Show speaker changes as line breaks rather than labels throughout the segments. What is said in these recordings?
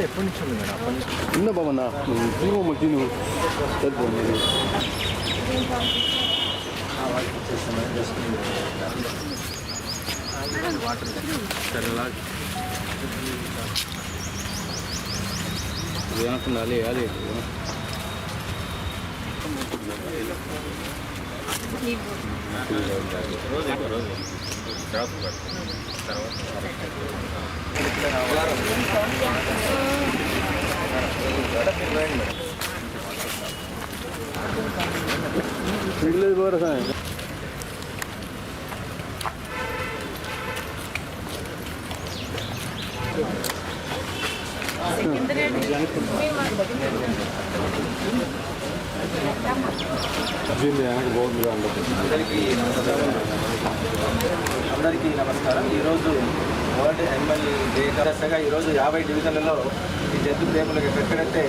ఎప్పటి నుంచి ఉంది మేడం?
ఉందా బాబన్నా తిను సరిపోయింది. వెనకుండాలి అదే మిగిలేదు పోరా సార్.
అందరికీ నమస్కారం. ఈరోజు వరల్డ్ యానిమల్ డే దశగా ఈరోజు 50 డివిజన్లలో ఈ జంతు ప్రేములకు ఎక్కడెక్కడైతే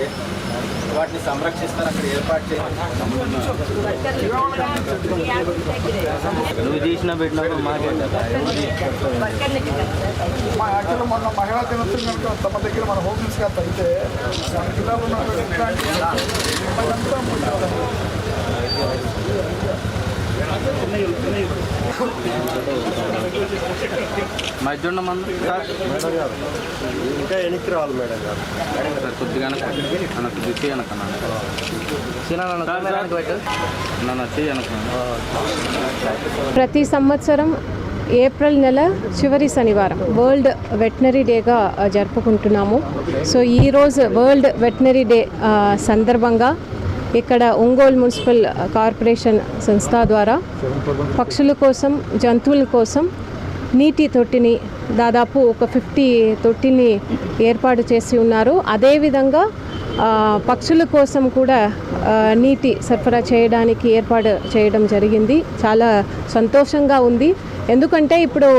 వాటిని సంరక్షిస్తారు అక్కడ ఏర్పాటు చేయాలి. నువ్వు తీసిన పెట్టినప్పుడు
మా యాక్చువల్గా మొన్న మహిళా దినోత్సవం కనుక తమ దగ్గర మన హోమ్ మినిస్టర్ గారు అయితే మన జిల్లాలో
మధ్య
ఇంకా వెనక్కి రావాలి మేడం గారు.
కొద్దిగా
ప్రతి సంవత్సరం ఏప్రిల్ నెల చివరి శనివారం వరల్డ్ వెటనరీ డేగా జరుపుకుంటున్నాము. సో ఈరోజు వరల్డ్ వెటనరీ డే సందర్భంగా ఇక్కడ ఒంగోలు మున్సిపల్ కార్పొరేషన్ సంస్థ ద్వారా పక్షుల కోసం జంతువుల కోసం నీటి తొట్టిని దాదాపు ఒక 50 తొట్టిని ఏర్పాటు చేసి ఉన్నారు. అదేవిధంగా పక్షుల కోసం కూడా నీటి సరఫరా చేయడానికి ఏర్పాటు చేయడం జరిగింది. చాలా సంతోషంగా ఉంది. ఎందుకంటే ఇప్పుడు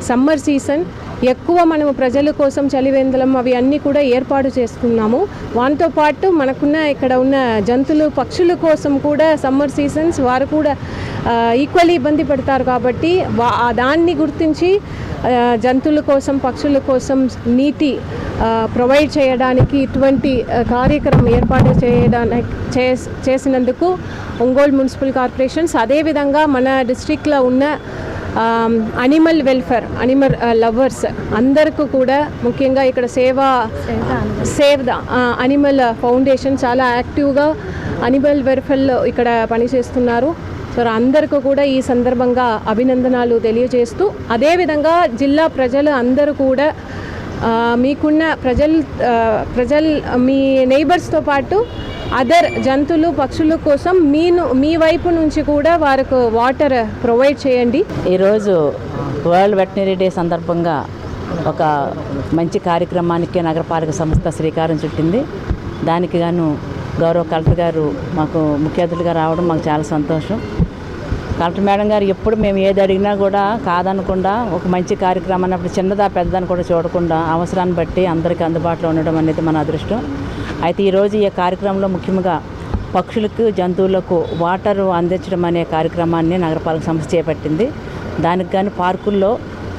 సమ్మర్ సీజన్ ఎక్కువ మనము ప్రజల కోసం చలివేందలం అవి అన్నీ కూడా ఏర్పాటు చేసుకున్నాము. వాటితో పాటు మనకున్న ఇక్కడ ఉన్న జంతువులు పక్షుల కోసం కూడా సమ్మర్ సీజన్స్ వారు కూడా ఈక్వల్లీ ఇబ్బంది పడతారు. కాబట్టి దాన్ని గుర్తించి జంతువుల కోసం పక్షుల కోసం నీటి ప్రొవైడ్ చేయడానికి ఇటువంటి కార్యక్రమం ఏర్పాటు చేసినందుకు ఒంగోలు మున్సిపల్ కార్పొరేషన్స్ అదేవిధంగా మన డిస్ట్రిక్ట్లో ఉన్న అనిమల్ వెల్ఫేర్ అనిమల్ లవర్స్ అందరికీ కూడా ముఖ్యంగా ఇక్కడ సేవ్ ద అనిమల్ ఫౌండేషన్ చాలా యాక్టివ్గా అనిమల్ వెల్ఫేర్లో ఇక్కడ పనిచేస్తున్నారు. సో అందరికీ కూడా ఈ సందర్భంగా అభినందనలు తెలియజేస్తూ అదేవిధంగా జిల్లా ప్రజలు అందరూ కూడా మీకున్న ప్రజలు మీ నైబర్స్తో పాటు అదర్ జంతువులు పక్షుల కోసం మీ వైపు నుంచి కూడా వారికి వాటర్ ప్రొవైడ్ చేయండి.
ఈరోజు వరల్డ్ వెటనరీ డే సందర్భంగా ఒక మంచి కార్యక్రమానికి నగరపాలక సంస్థ శ్రీకారం చుట్టింది. దానికి గాను గౌరవ కలెక్టర్ గారు మాకు ముఖ్య అతిథిగా రావడం మాకు చాలా సంతోషం. కలెక్టర్ మేడం గారు ఎప్పుడు మేము ఏది అడిగినా కూడా కాదనకుండా ఒక మంచి కార్యక్రమం అన్నప్పుడు చిన్నదా పెద్దదని కూడా చూడకుండా అవసరాన్ని బట్టి అందరికీ అందుబాటులో ఉండడం అనేది మన అదృష్టం. అయితే ఈరోజు ఈ కార్యక్రమంలో ముఖ్యంగా పక్షులకు జంతువులకు వాటర్ అందించడం అనే కార్యక్రమాన్ని నగరపాలక సంస్థ చేపట్టింది. దానికి కానీ పార్కుల్లో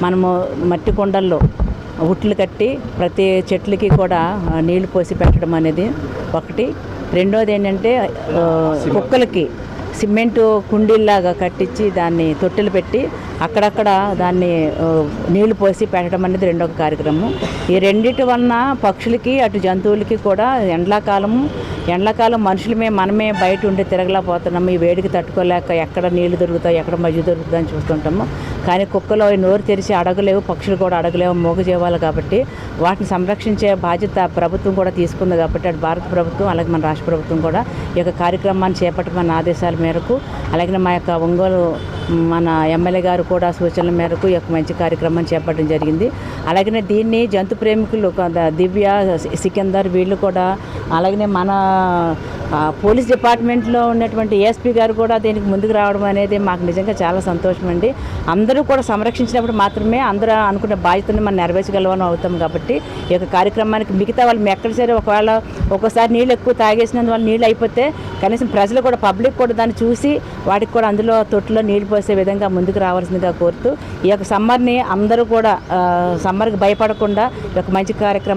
మనము మట్టి కుండల్లో ఉట్లు కట్టి ప్రతి చెట్లకి కూడా నీళ్లు పోసి పెట్టడం అనేది ఒకటి. రెండోది ఏంటంటే కుక్కలకి సిమెంటు కుండీల్లాగా కట్టించి దాన్ని తొట్టెలు పెట్టి అక్కడక్కడ దాన్ని నీళ్లు పోసి పెట్టడం అనేది రెండో కార్యక్రమం. ఈ రెండిటి వలన పక్షులకి అటు జంతువులకి కూడా ఎండాకాలం మనమే బయట ఉండి తిరగలేకపోతున్నాము. ఈ వేడికి తట్టుకోలేక ఎక్కడ నీళ్లు దొరుకుతాయి ఎక్కడ మజ్జి దొరుకుతాయని చూస్తుంటాము. కానీ కుక్కలు అవి నోరు తెరిచి అడగలేవు, పక్షులు కూడా అడగలేవు, మూగజీవాలు కాబట్టి వాటిని సంరక్షించే బాధ్యత ప్రభుత్వం కూడా తీసుకుంది కాబట్టి అటు భారత ప్రభుత్వం అలాగే మన రాష్ట్ర ప్రభుత్వం కూడా ఈ యొక్క కార్యక్రమాన్ని చేపట్టమన్న ఆదేశాల మేరకు అలాగే మా యొక్క ఒంగోలు మన ఎమ్మెల్యే గారు కూడా సూచనల మేరకు ఈ యొక్క మంచి కార్యక్రమాన్ని చేపట్టడం జరిగింది. అలాగనే దీన్ని జంతు ప్రేమికులు దివ్య, సికిందర్ వీళ్ళు కూడా అలాగనే మన పోలీస్ డిపార్ట్మెంట్లో ఉన్నటువంటి ఏఎస్పీ గారు కూడా దీనికి ముందుకు రావడం అనేది మాకు నిజంగా చాలా సంతోషం అండి. అందరూ కూడా సంరక్షించినప్పుడు మాత్రమే అందరూ అనుకున్న బాధ్యతను మనం నెరవేర్చగలవని అవుతాం కాబట్టి ఈ యొక్క కార్యక్రమానికి మిగతా వాళ్ళు ఎక్కడ సరే ఒకవేళ ఒక్కోసారి నీళ్ళు ఎక్కువ తాగేసినందువల్ల నీళ్ళు అయిపోతే కనీసం ప్రజలు కూడా పబ్లిక్ కూడా దాన్ని చూసి వాటికి కూడా అందులో తొట్టులో నీళ్ళు పోసే విధంగా ముందుకు రావాల్సిందిగా కోరుతూ ఈ యొక్క సమ్మర్ని అందరూ కూడా సమ్మర్కి భయపడకుండా ఈ యొక్క మంచి కార్యక్రమం